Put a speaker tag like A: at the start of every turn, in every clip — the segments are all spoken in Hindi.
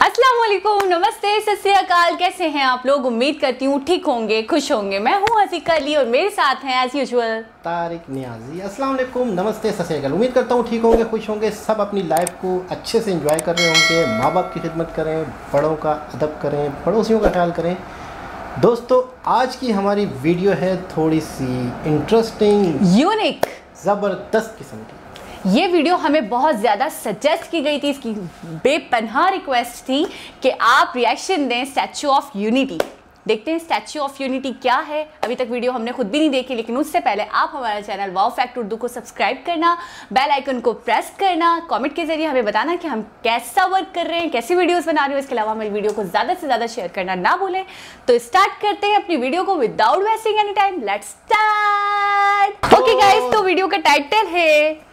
A: अस्सलाम वालेकुम, नमस्ते, सत श्री अकाल। कैसे हैं आप लोग? उम्मीद करती हूँ ठीक होंगे, खुश होंगे। मैं हूँ हसीका अली और मेरे साथ हैं एज यूजुअल
B: तारिक नियाजी। अस्सलाम वालेकुम, नमस्ते, सत श्री अकाल। उम्मीद करता हूँ ठीक होंगे, खुश होंगे, सब अपनी लाइफ को अच्छे से एंजॉय कर रहे होंगे, माँ बाप की खिदमत करें, बड़ों का अदब करें, पड़ोसियों का ख्याल करें। दोस्तों, आज की हमारी वीडियो है थोड़ी सी इंटरेस्टिंग,
A: यूनिक,
B: ज़बरदस्त किस्म की।
A: ये वीडियो हमें बहुत ज़्यादा सजेस्ट की गई थी, इसकी बेपनाह रिक्वेस्ट थी कि आप रिएक्शन दें स्टैचू ऑफ यूनिटी। देखते हैं स्टैचू ऑफ यूनिटी क्या है। अभी तक वीडियो हमने खुद भी नहीं देखी, लेकिन उससे पहले आप हमारा चैनल वाओ फैक्ट उर्दू को सब्सक्राइब करना, बेल आइकन को प्रेस करना, कमेंट के जरिए हमें बताना कि हम कैसा वर्क कर रहे हैं, कैसी वीडियोस बना रहे हो। इसके अलावा हमारी वीडियो को ज़्यादा से ज़्यादा शेयर करना ना भूलें। तो स्टार्ट करते हैं अपनी वीडियो को without wasting any time. Let's start. Okay guys, तो वीडियो का टाइटल है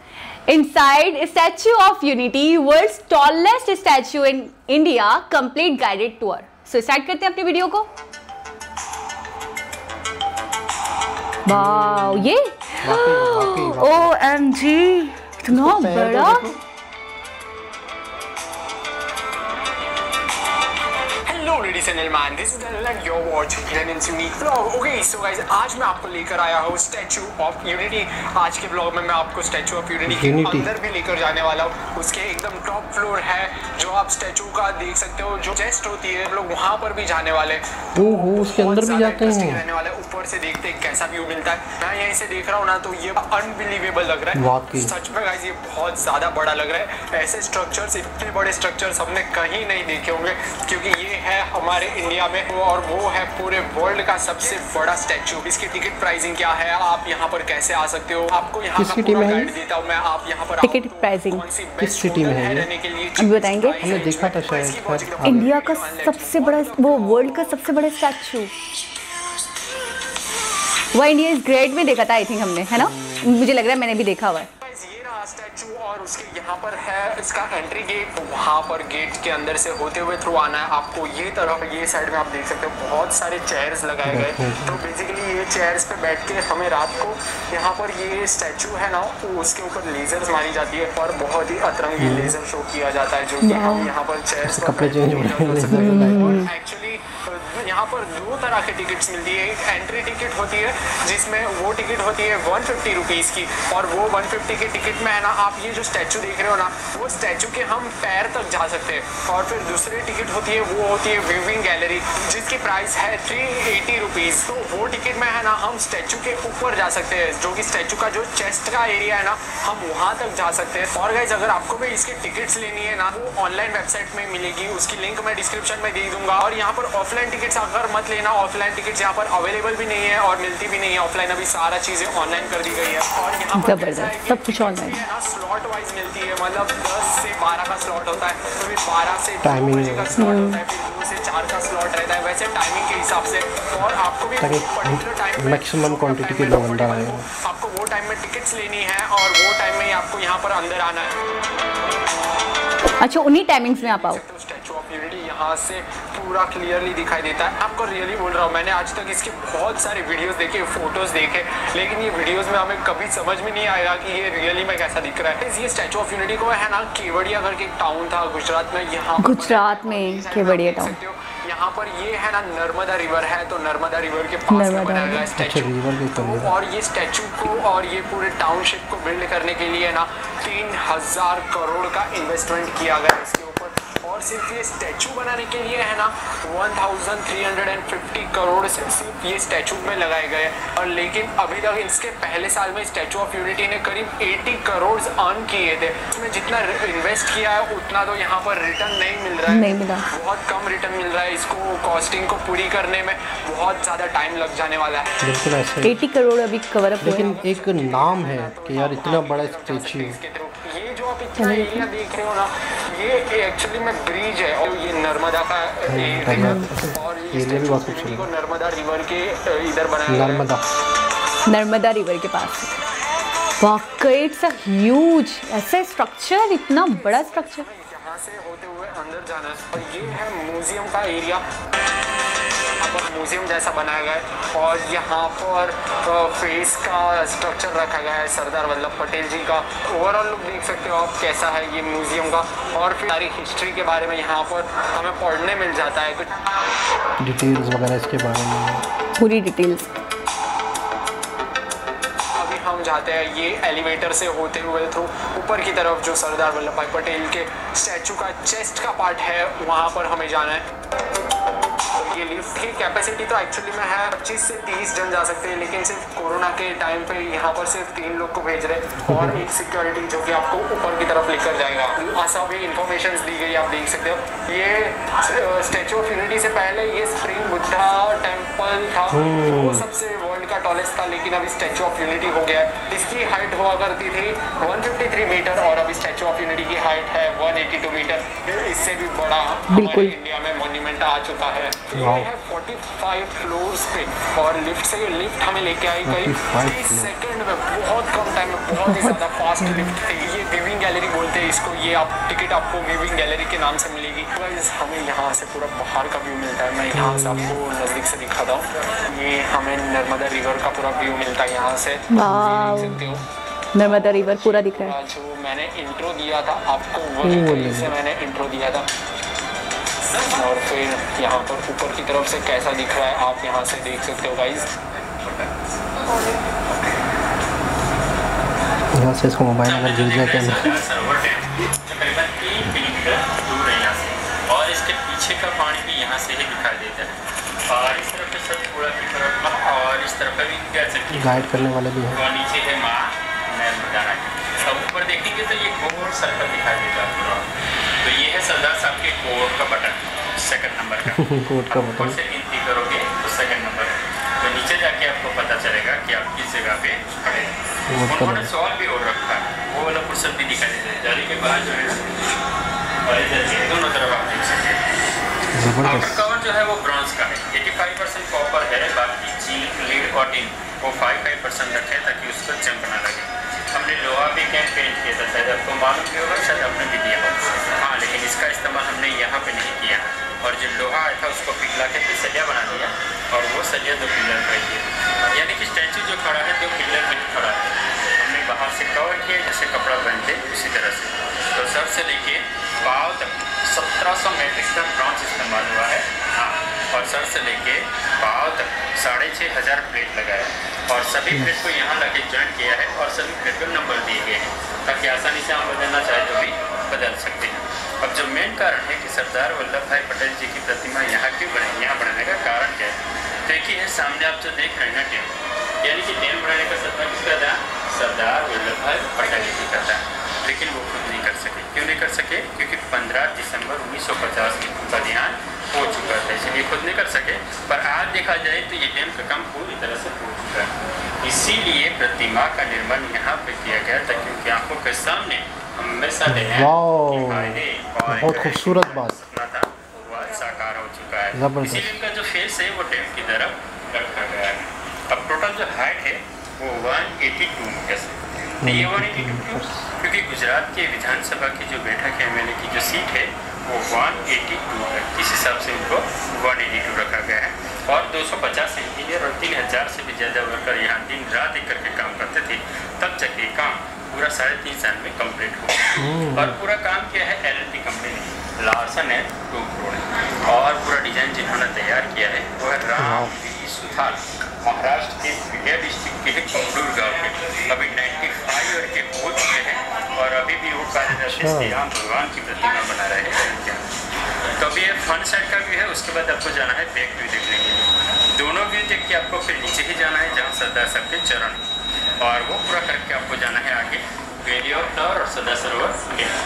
A: Inside Statue of Unity, World's Tallest Statue in India, Complete Guided Tour। So start करते हैं अपनी वीडियो को। वाओ, ये OMG इतना बड़ा।
C: Hello ladies and gentlemen, this is Daniel and you're watching Daniel's Unique Vlog। Okay, so guys, आज मैं आपको लेकर आया हूँ स्टैचू ऑफ यूनिटी। आज के ब्लॉग में मैं आपको स्टैचू ऑफ यूनिटी के अंदर भी लेकर जाने वाला हूँ। उसके एकदम टॉप फ्लोर है जो आप स्टैचू का देख सकते हो, जो चेस्ट होती है, हम लोग वहाँ पर भी जाने वाले।
B: ओहो, उसके अंदर भी जाते हैं।
C: रहने वाले, ऊपर से देखते हैं कैसा व्यू मिलता है। मैं यहीं से देख रहा हूँ ना, तो ये अनबिलीवेबल लग रहा है सच में गाइस। ये बहुत ज़्यादा बड़ा लग रहा है। ऐसे स्ट्रक्चर्स, इतने बड़े स्ट्रक्चर्स हमने कहीं नहीं देखे होंगे, क्योंकि ये है हमारे इंडिया में और वो है पूरे वर्ल्ड का सबसे बड़ा स्टैचू। इसकी टिकट प्राइसिंग क्या है, आप यहाँ पर कैसे आ सकते हो, आपको यहाँ का पूरा गाइड देता हूँ मैं। आप यहाँ पर
A: टिकट प्राइसिंग
B: किस सिटी में है
C: रहने के लिए
A: अभी बताएंगे।
B: हमने देखा था शायद
A: इंडिया का सबसे बड़ा, वो वर्ल्ड का सबसे बड़ा स्टैचू, वो इंडिया इज ग्रेट में देखा था आई थिंक हमने, है ना? मुझे लग रहा है मैंने भी देखा हुआ है
C: स्टैचू। और उसके यहाँ पर है इसका एंट्री गेट। वहाँ पर गेट के अंदर से होते हुए थ्रू आना है आपको। ये तरफ, ये साइड में आप देख सकते हो बहुत सारे चेयर्स लगाए गए। तो बेसिकली ये चेयर्स पे बैठ के हमें रात को यहाँ पर ये स्टैचू है ना, तो उसके ऊपर लेजर्स मारी जाती है और बहुत ही अतरंगी लेजर शो किया जाता है, जो कि हम यहाँ पर चेयर्स
B: कपड़े चेंज हो
C: एक्चुअली यहाँ पर दो तरह की टिकट्स मिलती है। एक एंट्री टिकट होती है जिसमें वो टिकट होती है 150 रुपीज़ की, और वो 150 के टिकट में है ना, आप ये जो स्टैचू देख रहे हो ना, वो स्टैचू के हम पैर तक जा सकते हैं। और फिर दूसरी टिकट होती है, वो होती है व्यूइंग गैलरी, जिसकी प्राइस है 380 रुपीज़। तो वो टिकट में है ना, हम स्टैचू के ऊपर जा सकते हैं, जो कि स्टैचू का जो चेस्ट का एरिया है ना, हम वहाँ तक जा सकते हैं। और गाइस, अगर आपको भी इसकी टिकट्स लेनी है ना, वो ऑनलाइन वेबसाइट में मिलेगी, उसकी लिंक मैं डिस्क्रिप्शन में दे दूंगा। और यहाँ पर ऑफलाइन टिकट्स अगर मत लेना, ऑफलाइन टिकट्स यहाँ पर अवेलेबल भी नहीं है और मिलती भी नहीं है। ऑफलाइन अभी सारा चीज़ें ऑनलाइन कर दी गई है। और यहाँ पर
A: सब कुछ ऑनलाइन
C: है ना, स्लॉट वाइज मिलती है, मतलब 10 से 12 का स्लॉट होता है, तो 12 से 2 बजे का स्लॉट होता है, फिर 2 से 4 का स्लॉट रहता है, वैसे टाइमिंग के हिसाब से। और आपको भी पर्टिकुलर टाइम
B: मैक्सिमम क्वांटिटी के लोग अंदर आए हैं,
C: आपको वो टाइम में टिकट्स लेनी है और वो टाइम में ही आपको यहाँ पर अंदर आना है।
A: अच्छा, उन्हीं टाइमिंग्स में आप आओ।
C: स्टैचू ऑफ यूनिटी यहाँ से पूरा क्लियरली दिखाई देता है। आपको रियली बोल रहा हूँ, मैंने आज तक इसके बहुत सारे वीडियोस देखे, फोटोज देखे, लेकिन ये वीडियोस में हमें कभी समझ में नहीं आएगा कि ये रियली में कैसा दिख रहा है। ये स्टैचू ऑफ यूनिटी को है ना, केवड़िया करके एक टाउन था गुजरात में, यहाँ
A: गुजरात में केवड़िया टाउन,
C: यहाँ पर ये है ना नर्मदा रिवर है, तो नर्मदा रिवर के पास में बनाया गया स्टैचू। और ये स्टैचू को और ये पूरे टाउनशिप को बिल्ड करने के लिए ना 3000 करोड़ का इन्वेस्टमेंट किया गया इसके ऊपर। और सिर्फ ये स्टैचू बनाने के लिए है ना 1350 करोड़ से सिर्फ ये स्टैचू में लगाए गए। और लेकिन अभी तक इसके पहले साल में स्टैचू ऑफ यूनिटी ने करीब 80 करोड़ अर्न किए थे। इसमें जितना इन्वेस्ट किया है उतना तो यहाँ पर रिटर्न नहीं मिल रहा है,
A: नहीं मिला,
C: बहुत कम रिटर्न मिल रहा है। इसको कॉस्टिंग को पूरी करने में बहुत ज़्यादा टाइम लग जाने वाला है।
B: बिल्कुल ऐसे
A: 80 करोड़ अभी कवर अप।
B: लेकिन एक नाम है कि यार इतना बड़ा स्टैचू।
C: ये जो आप इतना एरिया देख रहे हो ना, ये एक्चुअली में ब्रिज है और ये नर्मदा का एरिया, और ये स्टैचू को नर्मदा रिवर के इधर बनाया गया है,
A: नर्मदा रिवर के पास। वाकई इट्स अ ह्यूज ऐसा स्ट्रक्चर, इतना बड़ा स्ट्रक्चर।
C: यहाँ से होते हुए अंदर जाना है। और ये है म्यूजियम का एरिया, यहाँ पर म्यूजियम जैसा बनाया गया है और यहाँ पर फेस का स्ट्रक्चर रखा गया है सरदार वल्लभ पटेल जी का। ओवरऑल लुक देख सकते हो आप कैसा है ये म्यूजियम का। और फिर सारी हिस्ट्री के बारे में यहाँ पर हमें पढ़ने मिल जाता है, कुछ
B: डिटेल्स वगैरह इसके बारे में,
A: पूरी डिटेल्स।
C: अभी हम जाते हैं ये एलिवेटर से होते हुए थ्रू ऊपर की तरफ, जो सरदार वल्लभ भाई पटेल के स्टैचू का चेस्ट का पार्ट है वहाँ पर हमें जाना है। ये लिफ्ट की कैपेसिटी तो एक्चुअली में है 25 से 30 जन जा सकते हैं, लेकिन सिर्फ कोरोना के टाइम पे यहाँ पर सिर्फ 3 लोग को भेज रहे हैं और एक सिक्योरिटी जो कि आपको ऊपर की तरफ लेकर जाएगा। ऐसा भी इंफॉर्मेशन दी गई, आप देख सकते हो। ये स्टैचू ऑफ यूनिटी से पहले ये स्प्रिंग बुद्धा टेम्पल था, वो सबसे वर्ल्ड का टॉलेस्ट था, लेकिन अभी स्टैचू ऑफ यूनिटी हो गया है। इसकी हाइट हुआ करती थी 153 मीटर और अभी स्टैचू ऑफ यूनिटी की हाइट है 182 मीटर। इससे भी बड़ा हमारे इंडिया में मॉन्यूमेंट आ चुका है। ये है 45 फ्लोर्स पे और लिफ्ट से ये लिफ्ट हमें लेके आई करीब 30 सेकंड में, बहुत कम टाइम में, बहुत ही ज़्यादा फास्ट लिफ्ट थी। ये व्यूइंग गैलरी बोलते हैं इसको, ये आप टिकट आपको व्यूइंग गैलरी के नाम से मिलेगी। हमें यहाँ से पूरा बाहर का व्यू मिलता है, मैं यहाँ से आपको नज़दीक से दिखाता हूँ। ये हमें नर्मदा रिवर का पूरा व्यू मिलता है यहाँ से, देख सकते हो
A: नर्मदा रिवर पूरा दिख रहा है।
C: जो मैंने इंट्रो दिया था आपको, वही से मैंने इंट्रो दिया था। और फिर यहाँ पर ऊपर की तरफ से कैसा दिख रहा है आप यहाँ से देख सकते हो गाइस।
B: यहाँ से इसको मोबाइल अगर गिर जाए क्या
D: तकरीबन 3 किलोमीटर दूर है यहाँ से, और इसके पीछे का पानी भी यहाँ से ही दिखाई देता है। और इस तरफ से सतपुड़ा की तरफ और इस तरफ भी कह सकते हैं
B: गाइड करने वाले भी हैं।
D: और नीचे है माँ नर्मदा। अब ऊपर देखेंगे तो ये गोल सर्कल दिखाई देता है पूरा। तो ये है सरदार साहब के कोड का बटन, सेकंड नंबर का
B: कोड का बटन
D: से गिनती करोगे तो सेकंड नंबर, तो नीचे जाके आपको पता चलेगा कि आप किस जगह पे खड़े हैं। उन्होंने सवाल भी और रखा है, वो वाला फुर्सत भी दिखाई देता है जाली के बाहर जो है और इधर के दोनों तरफ आप देख सकते हैं। आपका कवर जो है वो ब्रॉन्ज का है, 85% कॉपर है, बाकी जिंक लीड और टिन वो 5% रखे ताकि उसको जंग ना लगे। हमने लोहा भी कैन पेंट किया था, शायद आपको मालूम भी होगा, शायद आपने भी दिया होगा। हाँ, लेकिन इसका इस्तेमाल हमने यहाँ पे नहीं किया। और जो लोहा आया था उसको पिघला के फिर सरिया बना दिया और वो सरिया 2 पिलर पर किया, यानी कि स्टैचू जो खड़ा है 2 पिलर में खड़ा है। हमने बाहर से कवर किया जैसे कपड़ा पहनते उसी तरह से। तो सर से लेके पाँव तक 1700 मेट्रिक टन ब्रॉन्ज इस्तेमाल हुआ है। हाँ, और सर से लेके पाँव तक 6500 प्लेट लगाया और सभी प्लेट को यहाँ लगे ज्वाइन किया है और सभी प्लेट को नंबर दिए गए हैं ताकि आसानी से हम बदलना चाहे तो भी बदल सकते हैं। अब जो मेन कारण है कि सरदार वल्लभ भाई पटेल जी की प्रतिमा यहाँ क्यों बने, यहाँ बनाने का कारण क्या है? देखिए सामने आप जो देख रहे हैं ना डैम, यानी कि डैम बनाने का सपना किसका था? सरदार वल्लभ भाई पटेल जी का था, लेकिन वो खुद नहीं कर सके। क्यों नहीं कर सके? क्योंकि 15 दिसंबर 1950 में उनका देहांत हो चुका था, इसलिए खुद नहीं कर सके। पर आज देखा जाए तो ये डैम का काम पूरी तरह से हो चुका है, इसीलिए प्रतिमा का निर्माण यहाँ पे किया गया ताकि उनकी आंखों के सामने हमेशा
B: बहुत खूबसूरत बात
D: था वो साकार हो चुका है। इसीलिए इनका जो फेस है वो डैम की तरफ रखा गया है। अब टोटल जो हाइट है वो 182 मीटर है। ये 182 क्योंकि गुजरात के विधानसभा की जो बैठक है एमएलए की जो सीट है वो 182 है, इस हिसाब से उनको 182 रखा गया है। और 250 इंजीनियर और 3000 से भी ज़्यादा वर्कर यहाँ दिन रात एक करके काम करते थे, तब जाके काम पूरा 3.5 साल में कंप्लीट हुआ। और पूरा काम किया है एलएनटी कंपनी ने, लार्सन एंड टुब्रो ने। और पूरा डिजाइन जिन्होंने तैयार किया है वो है राम वी सुथार, महाराष्ट्र के विजय डिस्ट्रिक्ट के कंडूर गाँव के। अभी 95 ईयर के हो चुके हैं और अभी भी वो कार्यदर्शी श्री राम भगवान की प्रतिमा बना रहे हैं। तो अभी ये फ्रंट साइड का व्यू है, उसके बाद आपको जाना है बैक व्यू देखने के लिए। दोनों व्यू देख के आपको फिर नीचे ही जाना है जहाँ सरदार साहब के चरण, और वो पूरा करके आपको जाना है आगे वेलियोर टावर और सरदार सरोवर।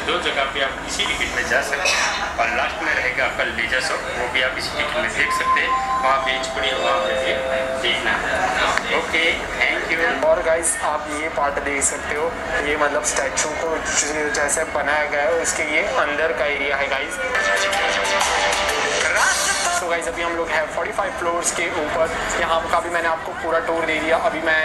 D: 2 जगह पे आप इसी टिकट में जा सकते हैं। और लास्ट में रहेगा आपका लेजर शो, वो भी आप इसी टिकट में देख सकते हैं। वहाँ बेंच पड़ी है, वहाँ पे देखना है। Okay, thank you.
C: और गाइस आप ये पार्ट देख सकते हो, ये मतलब स्टैचू को जैसे बनाया गया है उसके ये अंदर का एरिया है गाइस। तो गाइस अभी हम लोग हैं 45 फ्लोर्स के ऊपर। यहाँ का भी मैंने आपको पूरा टूर दे दिया। अभी मैं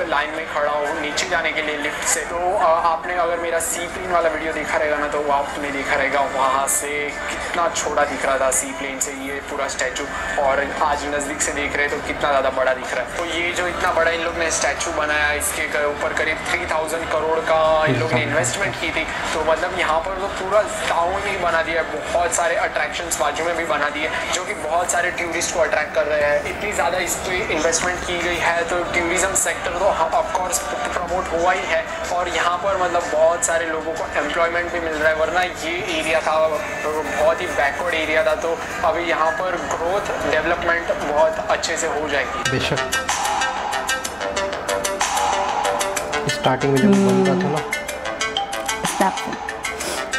C: लाइन में खड़ा हूँ नीचे जाने के लिए लिफ्ट से। तो आपने अगर मेरा सी प्लेन वाला वीडियो देखा रहेगा ना, तो वो आपने देखा रहेगा वहाँ से कितना छोटा दिख रहा था सी प्लेन से ये पूरा स्टैचू, और आज नज़दीक से देख रहे हैं तो कितना ज़्यादा बड़ा दिख रहा है। तो ये जो इतना बड़ा इन लोग ने स्टैचू बनाया, इसके ऊपर करीब 3000 करोड़ का इन लोग ने इन्वेस्टमेंट की थी। तो मतलब यहाँ पर तो पूरा टाउन ही बना दिया है, बहुत सारे अट्रैक्शंस बाजू में भी बना दिए जो कि बहुत सारे टूरिस्ट को अट्रैक्ट कर रहे हैं। इतनी ज़्यादा इस पर इन्वेस्टमेंट की गई है तो टूरिज्म सेक्टर तो ऑफकोर्स प्रमोट हुआ ही है, और यहाँ पर मतलब बहुत सारे लोगों को एम्प्लॉयमेंट भी मिल रहा है। वरना ये एरिया था बहुत ही बैकवर्ड एरिया था, तो अभी यहाँ पर ग्रोथ डेवलपमेंट बहुत अच्छे से हो जाएगी।
B: बेशक स्टार्टिंग में जब बन रहा था ना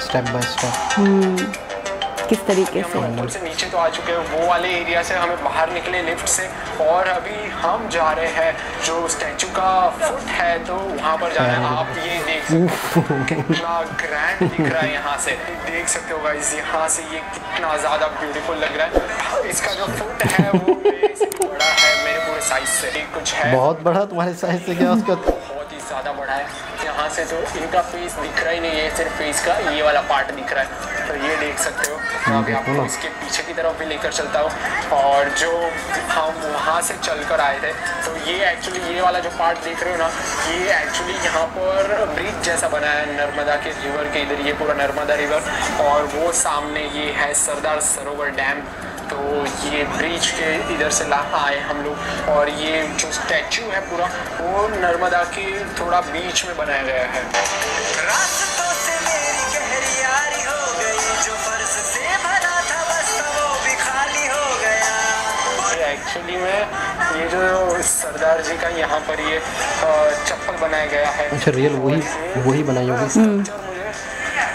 B: स्टेप बाय स्टेप
A: किस तरीके से
C: ऊपर से नीचे तो आ चुके हैं, वो वाले एरिया से हमें बाहर निकले लिफ्ट से, और अभी हम जा रहे हैं जो स्टैचू का फुट है तो वहाँ पर जाना है। आप ये देख सकते हो कितना ग्रैंड दिख रहा है, यहाँ से देख सकते हो गाइस, यहाँ से ये कितना ज़्यादा ब्यूटीफुल लग रहा है। इसका जो फुट है वो मेरे से बड़ा है, मेरे पूरे साइज से कुछ है,
B: बहुत बड़ा तुम्हारे साइज से क्या उसका
C: बहुत ही ज़्यादा बड़ा है। यहाँ से तो इनका फेस दिख रहा ही नहीं है, सिर्फ फेस का ये वाला पार्ट दिख रहा है। तो ये देख सकते हो, तो अभी आपको इसके पीछे की तरफ भी लेकर चलता हूँ, और जो हम वहाँ से चल कर आए थे तो ये एक्चुअली ये वाला जो पार्ट देख रहे हो ना, ये एक्चुअली यहाँ पर ब्रिज जैसा बना है नर्मदा के रिवर के इधर, ये पूरा नर्मदा रिवर, और वो सामने ये है सरदार सरोवर डैम। तो ये ब्रिज के इधर से आए हम लोग, और ये जो स्टैचू है पूरा वो नर्मदा के थोड़ा बीच में बनाया गया है। रास्तों से मेरी गहरी यारी हो गई, जो फर्श से भरा था बस वो भी खाली हो गया। एक्चुअली में ये जो सरदार जी का यहाँ पर ये चप्पल बनाया गया है,
B: अच्छा रियल वही बनाई होगी।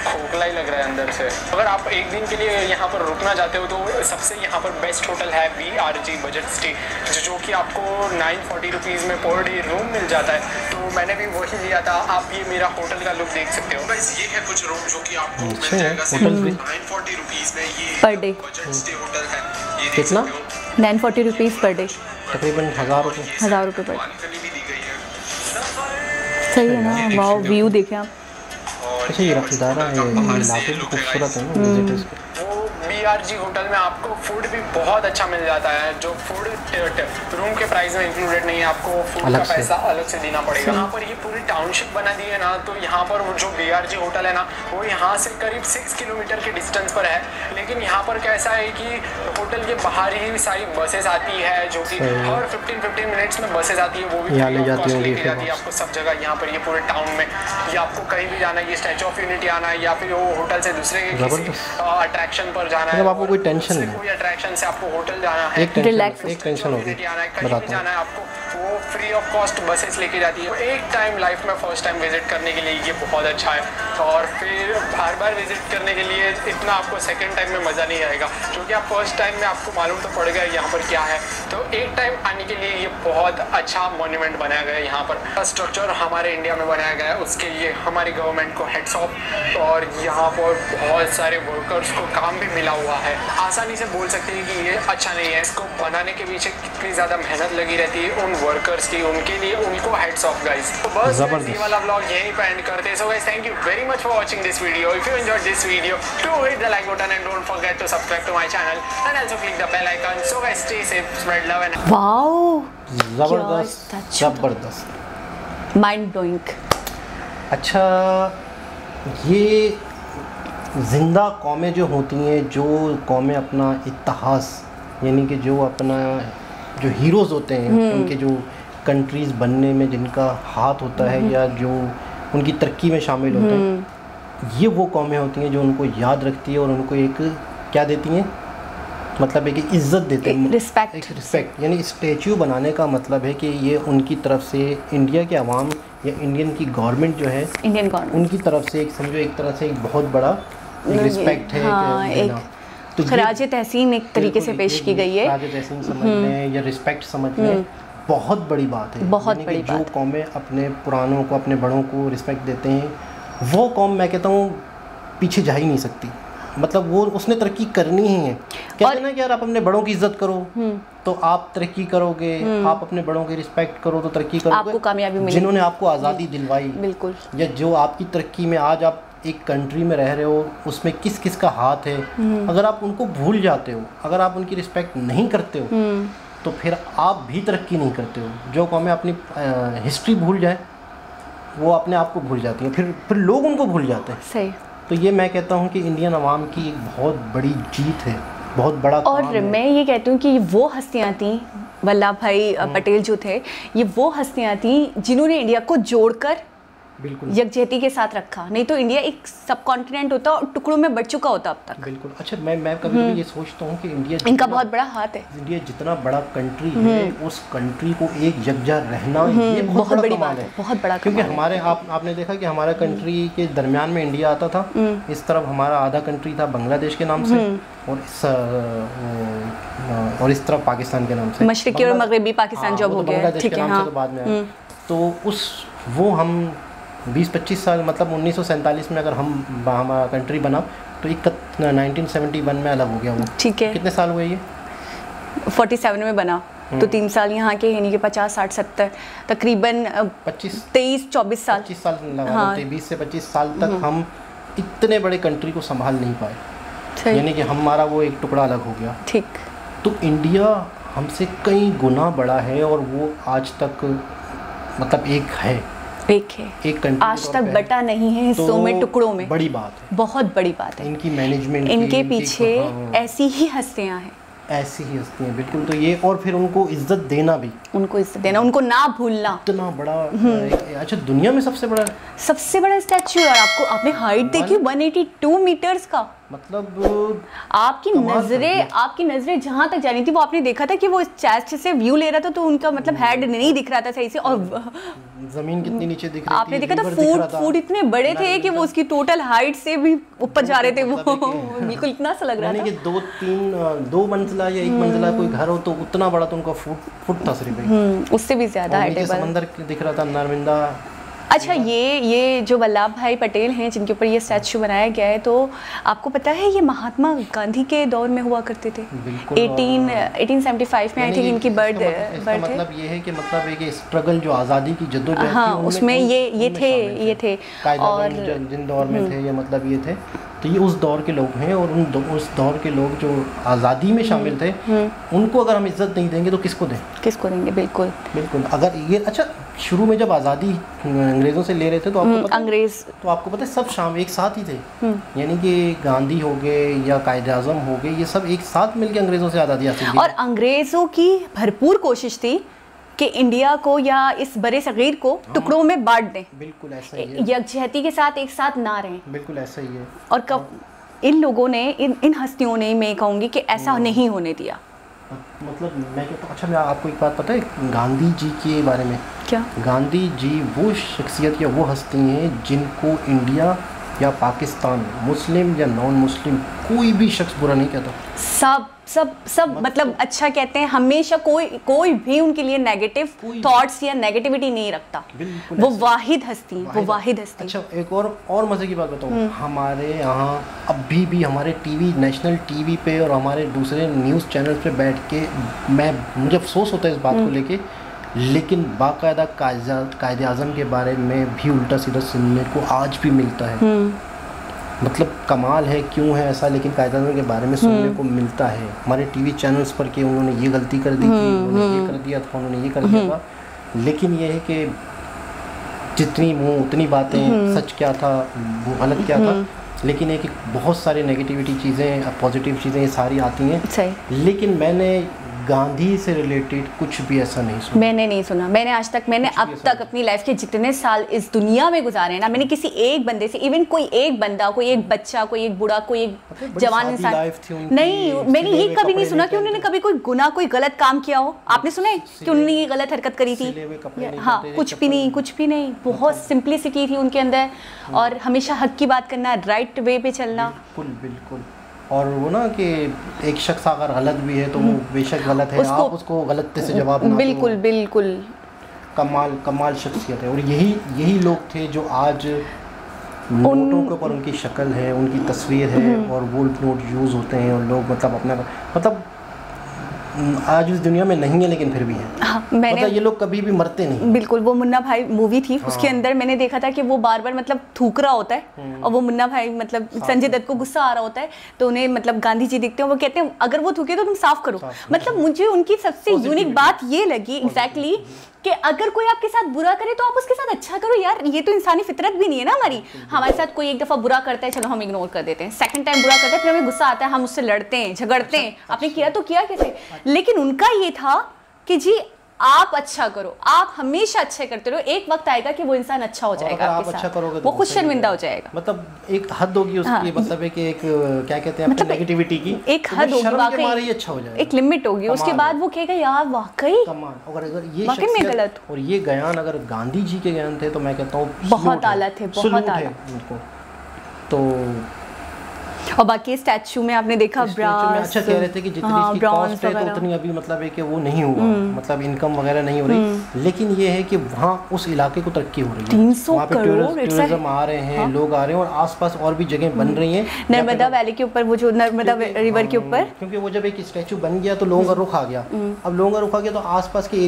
C: खोखला ही लग रहा है अंदर से। अगर आप एक दिन के लिए यहाँ पर रुकना चाहते हो तो सबसे यहाँ पर बेस्ट होटल है VRG बजट स्टे, जो कि आपको 940 रुपीज़ में पर डे रूम मिल जाता है। तो मैंने भी वही लिया था। आप ये मेरा होटल का लुक देख सकते हो। बस ये है कुछ रूम जो कि आपको मिल जाएगा 940 रुपीज़ में, ये
A: per day
C: budget stay hotel है। ये
B: कितना
A: 940 रुपीज़ पर डे,
B: तकरीबन 1000
A: रुपये पर डे।
C: भी दी गई है।
A: सही है ना, वाओ व्यू देखें आप।
B: अच्छा ये रखदारा है, इलाके भी खूबसूरत है ना विजिटर्स के।
C: वो VRG होटल में आपको फूड भी बहुत अच्छा मिल जाता है, जो फूड रूम के प्राइस में इंक्लूडेड नहीं है, आपको फूड का पैसा अलग से देना पड़ेगा। यहाँ पर ये पूरी टाउनशिप बना दी है ना, तो यहाँ पर जो VRG होटल है ना, वो यहाँ से करीब 6 किलोमीटर के डिस्टेंस पर है। लेकिन यहाँ पर कैसा है कि होटल के बाहर ही सारी बसेस आती है, जो कि हर 15 मिनट्स में बसेस आती है, वो भी लेके जाती है आपको सब जगह। यहाँ पर ये पूरे टाउन में, या आपको कहीं भी जाना है, ये स्टैचू ऑफ यूनिटी आना है, या फिर वो होटल से दूसरे किसी अट्रैक्शन पर जाना है,
B: आपको कोई टेंशन नहीं,
C: कोई अट्रैक्शन से आपको होटल जाना है,
B: एक टेंशन होगी,
C: कहीं भी जाना है आपको, वो फ्री ऑफ कॉस्ट बसेस लेके जाती है। एक टाइम लाइफ में फर्स्ट टाइम विजिट करने के लिए ये बहुत अच्छा है, और फिर बार बार विजिट करने के लिए इतना आपको सेकंड टाइम में मज़ा नहीं आएगा, क्योंकि आप फर्स्ट टाइम में आपको मालूम तो पड़ेगा यहाँ पर क्या है। तो एक टाइम आने के लिए ये बहुत अच्छा मॉन्यूमेंट बनाया गया है। यहाँ पर स्ट्रक्चर हमारे इंडिया में बनाया गया है, उसके लिए हमारी गवर्नमेंट को हेड्स ऑफ, और यहाँ पर बहुत सारे वर्कर्स को काम भी मिला हुआ है। आसानी से बोल सकते हैं कि ये अच्छा नहीं है, इसको बनाने के पीछे कितनी ज़्यादा मेहनत लगी रहती है उन वर्कर्स की, उनके लिए उनको हेड्स ऑफ गाइस। तो बस ये वाला व्लॉग यहीं पे एंड करते हैं। So guys thank you very much for watching this video. If you enjoyed this video, do hit the like button and don't forget to subscribe to my channel and also click the bell icon. So guys stay safe, spread love and
A: wow
B: जबरदस्त
A: माइंड ब्लोइंग।
B: अच्छा ये ज़िंदा कौमें जो होती हैं, जो कौमें अपना इतिहास यानी कि जो अपना जो हीरोज़ होते हैं, उनके जो कंट्रीज़ बनने में जिनका हाथ होता है या जो उनकी तरक्की में शामिल होते हैं, ये वो कौमें होती हैं जो उनको याद रखती है और उनको एक क्या देती हैं, मतलब एक इज़्ज़त देते हैं, रिस्पेक्ट। यानी स्टैचू बनाने का मतलब है कि ये उनकी तरफ से इंडिया के अवाम या इंडियन की गवर्नमेंट जो है, इंडियन गवर्नमेंट उनकी तरफ से एक समझो एक तरह से एक बहुत बड़ा रिस्पेक्ट है।
A: हाँ, एक तो खराजे तहसीन एक तरीके से पेश की गई है।
B: खराजे तहसीन समझने या रिस्पेक्ट समझने बहुत बड़ी बात है,
A: बहुत बड़ी बात।
B: जो कौमें अपने पुरानों को, अपने बड़ों को रिस्पेक्ट देते हैं, वो कौम मैं कहता हूँ पीछे जा ही नहीं सकती। मतलब वो उसने तरक्की करनी ही है। कहते हैं ना कि यार आप अपने बड़ों की इज्जत करो तो आप तरक्की करोगे, आप अपने बड़ों की रिस्पेक्ट करो तो तरक्की करोगे,
A: आपको कामयाबी मिलेगी।
B: जिन्होंने आपको आज़ादी दिलवाई,
A: बिल्कुल,
B: या जो आपकी तरक्की में आज आप एक कंट्री में रह रहे हो उसमें किस किस का हाथ है, अगर आप उनको भूल जाते हो, अगर आप उनकी रिस्पेक्ट नहीं करते हो तो फिर आप भी तरक्की नहीं करते हो। जो कौमें अपनी हिस्ट्री भूल जाए वो अपने आप को भूल जाती है, फिर लोग उनको भूल जाते हैं।
A: सही।
B: तो ये मैं कहता हूँ कि इंडियन अवाम की एक बहुत बड़ी जीत है, बहुत बड़ा काम
A: और
B: है।
A: मैं ये कहती हूँ कि वो हस्तियाँ थी, वल्लभ भाई पटेल जो थे, ये वो हस्तियाँ थी जिन्होंने इंडिया को जोड़कर
B: बिल्कुल
A: यकजहती के साथ रखा। नहीं तो इंडिया एक सब कॉन्टिनेंट होता और टुकड़ों में बढ़ चुका होता अब तक।
B: बिल्कुल। अच्छा, मैं कभी कभी ये सोचता हूँ कि इंडिया
A: इनका बहुत बड़ा हाथ है।
B: इंडिया जितना बड़ा कंट्री है उस कंट्री को एक यकजा रहना ये बहुत बड़ी बात है,
A: बहुत बड़ा।
B: क्योंकि हमारे आपने देखा कि हमारा कंट्री के दरमियान में इंडिया आता था, इस तरफ हमारा आधा कंट्री था बांग्लादेश के नाम से और इस तरफ पाकिस्तान के नाम से,
A: मशरिकी और मगरबी पाकिस्तान जब हो गया, ठीक है,
B: तो बाद में आया। तो वो हम 20-25 साल, मतलब 1947 में अगर हमारा कंट्री बना तो 1971 में अलग हो गया वो।
A: ठीक है।
B: कितने साल हुए ये?
A: 47 में बना तो 3 साल यहाँ के, यानी कि 50, 60, 70 तकरीबन 23-24 साल
B: 25 साल लगा। 20 से 25 साल तक हम इतने बड़े कंट्री को संभाल नहीं पाए, यानी कि हमारा वो एक टुकड़ा अलग हो गया।
A: ठीक।
B: तो इंडिया हमसे कई गुना बड़ा है और वो आज तक मतलब एक कंट्री
A: आज तक बटा नहीं है हिस्सों में, टुकड़ों में।
B: बड़ी बात है,
A: बहुत बड़ी बात है।
B: इनकी मैनेजमेंट,
A: इनके पीछे ऐसी ही हस्तियां हैं,
B: ऐसी ही हस्तियां, बिल्कुल। तो ये, और फिर उनको इज्जत देना भी,
A: उनको ना भूलना।
B: इतना बड़ा अच्छा, दुनिया में सबसे बड़ा
A: स्टैच्यू है। आपने हाइट देखी 182 मीटर्स का,
B: मतलब
A: आपकी नजरें जहां तक जा रही थी वो आपने देखा था कि वो चेस्ट से व्यू ले रहा था तो उनका मतलब हेड नहीं दिख रहा था सही से, और
B: जमीन कितनी नीचे दिख रही थी,
A: आपने देखा था फुट इतने बड़े थे कि वो उसकी टोटल हाइट से भी ऊपर जा रहे थे वो। बिल्कुल इतना सा लग रहा था कि
B: 2 मंजिला या 1 मंजिला कोई घर हो तो उतना बड़ा तो उनका फुट था सिर्फ,
A: उससे भी ज्यादा हाइट है।
B: समंदर दिख रहा था, नर्मदा।
A: अच्छा, ये जो वल्लभ भाई पटेल हैं जिनके ऊपर ये स्टैच्यू बनाया गया है, तो आपको पता है ये महात्मा गांधी के दौर में हुआ करते थे। 1875 में आई थिंक इनकी बर्थ है।
B: मतलब ये है कि मतलब एक स्ट्रगल जो आज़ादी की जद्दोजहद थी,
A: हाँ, उसमें ये थे और
B: जिन दौर में थे, ये मतलब ये थे, तो ये उस दौर के लोग हैं। और उस दौर के लोग जो आज़ादी में शामिल थे, उनको अगर हम इज्जत नहीं देंगे तो किसको देंगे? बिल्कुल। अगर ये, अच्छा, शुरू में जब आज़ादी अंग्रेज़ों से ले रहे थे तो आपको पता है सब एक साथ ही थे, यानी कि गांधी हो गए या कायद-ए-आज़म हो गए, ये सब एक साथ मिलकर अंग्रेज़ों से आज़ादी हासिल की।
A: और अंग्रेज़ों की भरपूर कोशिश थी कि इंडिया को या इस बड़े सगीर को टुकड़ों में बांट दें।
B: बिल्कुल ऐसा ही है,
A: यकजहती के साथ एक साथ ना रहें।
B: बिल्कुल ऐसा ही है।
A: और कब इन लोगों ने, इन हस्तियों ने, मैं कहूँगी कि ऐसा नहीं होने दिया।
B: मतलब मैं कहता हूँ, अच्छा, मैं आपको एक बात पता है गांधी जी के बारे में? क्या? गांधी जी वो शख्सियत या वो हस्ती हैं जिनको इंडिया या पाकिस्तान, मुस्लिम या नॉन मुस्लिम, कोई भी शख्स बुरा नहीं कहता। सब मतलब अच्छा कहते हैं हमेशा। कोई भी उनके लिए नेगेटिव थॉट्स या नेगेटिविटी नहीं रखता। वो वाहिद हस्ती। अच्छा, एक और मजे की बात बताऊँ, हमारे यहाँ अभी भी हमारे टीवी, नेशनल टीवी पे और हमारे दूसरे न्यूज़ चैनल पे बैठ के मुझे अफसोस होता है इस बात को लेके, लेकिन बाकायदा कायद-ए-आज़म के बारे में भी उल्टा सीधा सुनने को आज भी मिलता है। मतलब कमाल है, क्यों है ऐसा, लेकिन कायद-ए-आज़म के बारे में सुनने को मिलता है हमारे टीवी चैनल्स पर कि उन्होंने ये गलती कर दी थी, उन्होंने ये कर दिया था, उन्होंने ये कर दिया था। लेकिन ये है कि जितनी मुँह उतनी बातें, सच क्या था, गलत क्या था, लेकिन एक बहुत सारी नेगेटिविटी चीज़ें, पॉजिटिव चीज़ें ये सारी आती हैं। लेकिन मैंने गांधी से रिलेटेड कुछ भी ऐसा नहीं सुना।
A: मैंने नहीं सुना। मैंने अब तक अपनी लाइफ के जितने साल इस दुनिया में गुजारे हैं ना, मैंने किसी एक बंदे से, इवन कोई एक बंदा, कोई एक बच्चा, कोई एक बूढ़ा, कोई एक जवान इंसान, नहीं, मैंने ये कभी नहीं सुना कि उन्होंने कभी कोई गुनाह, कोई गलत काम किया हो। आपने सुना है कि उन्होंने ये गलत हरकत करी थी? हाँ, कुछ भी नहीं। बहुत सिंप्लिसिटी थी उनके अंदर, और हमेशा हक की बात करना, राइट वे पे चलना।
B: बिल्कुल। और वो ना कि एक शख्स अगर गलत भी है तो वो बेशक गलत है, आप उसको गलत से जवाब ना दो। बिल्कुल कमाल शख्सियत है। और यही लोग थे जो आज नोटों के ऊपर उनकी शक्ल है, उनकी तस्वीर है और गोल्ड नोट यूज़ होते हैं और लोग मतलब अपना मतलब आज उस दुनिया में नहीं है लेकिन फिर भी है।
A: हाँ, मैंने
B: मतलब ये लोग कभी भी मरते नहीं।
A: बिल्कुल, वो मुन्ना भाई मूवी थी,
B: हाँ।
A: उसके अंदर मैंने देखा था कि वो बार बार मतलब थूक रहा होता है और वो मुन्ना भाई मतलब संजय दत्त को गुस्सा आ रहा होता है तो उन्हें मतलब गांधी जी दिखते हैं, वो कहते हैं अगर वो थूके तो तुम साफ करो। मतलब मुझे उनकी सबसे यूनिक बात ये लगी एग्जैक्टली कि अगर कोई आपके साथ बुरा करे तो आप उसके साथ अच्छा करो यार, ये तो इंसानी फितरत भी नहीं है ना हमारी। हमारे साथ कोई एक दफ़ा बुरा करता है, चलो हम इग्नोर कर देते हैं, सेकंड टाइम बुरा करता है, फिर हमें गुस्सा आता है, हम उससे लड़ते हैं, झगड़ते हैं, आपने किया तो किया कैसे। लेकिन उनका ये था कि जी आप अच्छा करो, आप हमेशा अच्छे करते रहो, एक वक्त आएगा कि वो इंसान अच्छा हो जाएगा,
B: आप अच्छा करोगे तो
A: वो खुद शर्मिंदा हो जाएगा।
B: मतलब एक हद होगी उसकी। हाँ। मतलब है कि एक क्या कहते हैं
A: मतलब
B: नेगेटिविटी की
A: एक हद होगी,
B: वाकई अच्छा हो जाएगा,
A: एक लिमिट होगी, उसके बाद वो कहेगा यार वाकई
B: कमाल। अगर ये
A: वाकई में गलत
B: और ये बयान अगर गांधी जी के बयान थे तो मैं कहता हूँ
A: बहुत आला थे, बहुत आला
B: उनको। तो
A: और बाकी स्टैचू में आपने देखा ब्रास,
B: अच्छा कह रहे थे कि जितनी इसकी कॉस्ट है तो उतनी अभी मतलब है कि वो नहीं हुआ, मतलब इनकम वगैरह नहीं हो रही। लेकिन ये है कि वहाँ उस इलाके को तरक्की हो रही है,
A: 300
B: वहाँ पे टूरिज्म आ रहे हैं, लोग आ रहे हैं और आसपास और भी जगह बन रही हैं
A: नर्मदा वैली के ऊपर, वो जो नर्मदा रिवर के ऊपर,
B: क्योंकि वो जब एक स्टैचू बन गया तो लोगों का रुख आ गया। अब लोगों का रुख आ गया तो आसपास के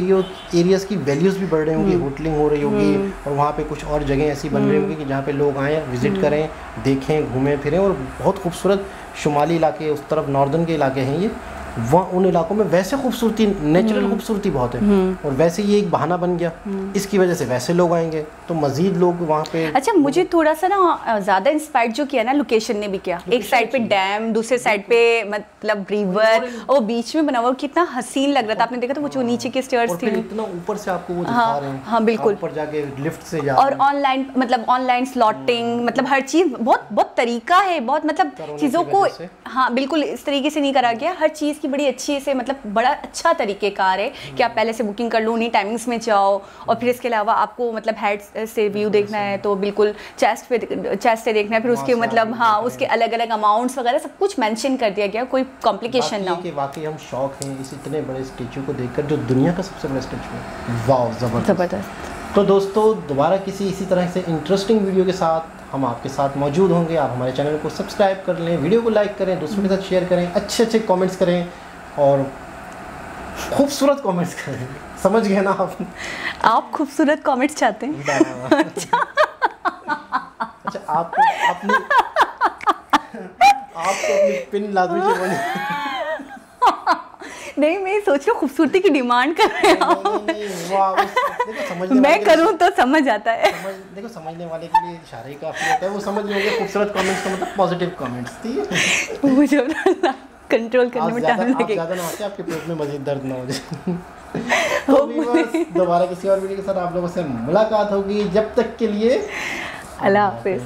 B: एरियाज की वैल्यूज भी बढ़ रही होंगी, होटलिंग हो रही होगी और वहाँ पे कुछ और जगह ऐसी बन रही होंगी कि जहाँ पे लोग आएँ, विजिट करें, देखें, घूमें फिरें। और बहुत खूबसूरत शुमाली इलाके, उस तरफ नॉर्दर्न के इलाके हैं ये, वहाँ उन इलाकों में वैसे खूबसूरती, नेचुरल खूबसूरती बहुत है और वैसे ये एक बहाना बन गया, इसकी वजह से वैसे लोग आएंगे तो मजीद लोग वहाँ पे।
A: अच्छा, मुझे थोड़ा सा ना ज़्यादा इंस्पायर्ड जो किया ना लोकेशन ने भी किया, एक साइड पे डैम, दूसरे साइड पे मतलब रिवर और वो बीच में बना हुआ, कितना हसीन लग रहा था। आपने देखा था वो जो नीचे के स्टेयर्स थी,
B: इतना ऊपर से आपको वो दिखा रहे हैं।
A: हाँ बिल्कुल,
B: ऊपर जाके लिफ्ट से जा
A: और ऑनलाइन मतलब ऑनलाइन स्लॉटिंग, मतलब हर चीज़ बहुत बहुत तरीका है, बहुत मतलब चीज़ों को, हाँ बिल्कुल इस तरीके से नहीं करा गया, हर चीज़ की बड़ी अच्छी से मतलब बड़ा अच्छा तरीक़ेकार है कि आप पहले से बुकिंग कर लो, उन्हीं टाइमिंग्स में जाओ। और फिर इसके अलावा आपको मतलब हेड से व्यू देखना है तो बिल्कुल चेस्ट से देखना है, फिर उसके मतलब हाँ उसके अलग अलग अमाउंट्स वगैरह सब कुछ मेंशन कर दिया गया, कोई कॉम्प्लिकेशन ना हो।
B: वाकई हम शौक हैं इस इतने बड़े स्टैचू को देखकर, जो दुनिया का सबसे बड़ा स्टैचू है। वाह ज़बरदस्त। तो दोस्तों दोबारा किसी इसी तरह से इंटरेस्टिंग वीडियो के साथ हम आपके साथ मौजूद होंगे। आप हमारे चैनल को सब्सक्राइब कर लें, वीडियो को लाइक करें, दूसरों के साथ शेयर करें, अच्छे अच्छे कमेंट्स करें और खूबसूरत कमेंट्स करें। समझ गए ना आप
A: खूबसूरत कमेंट्स चाहते हैं।
B: अच्छा आपको अपनी पिन लाजमी चाहिए।
A: नहीं, मैं सोच रही हूँ खूबसूरती की डिमांड कर रहे हैं। मैं करूँ तो समझ आता है।
B: देखो समझने वाले के लिए इशारा ही काफी होता है, वो समझ लेंगे खूबसूरत कमेंट्स का मतलब पॉजिटिव कमेंट्स। ठीक है,
A: मुझे कंट्रोल करने में टाइम लगेगा।
B: ज़्यादा ना आके आपके पेट में मजीद दर्द ना हो जाए। तो दोबारा किसी और वीडियो के साथ आप लोगों से मुलाकात होगी, जब तक के लिए
A: अल्लाह हाफिज़।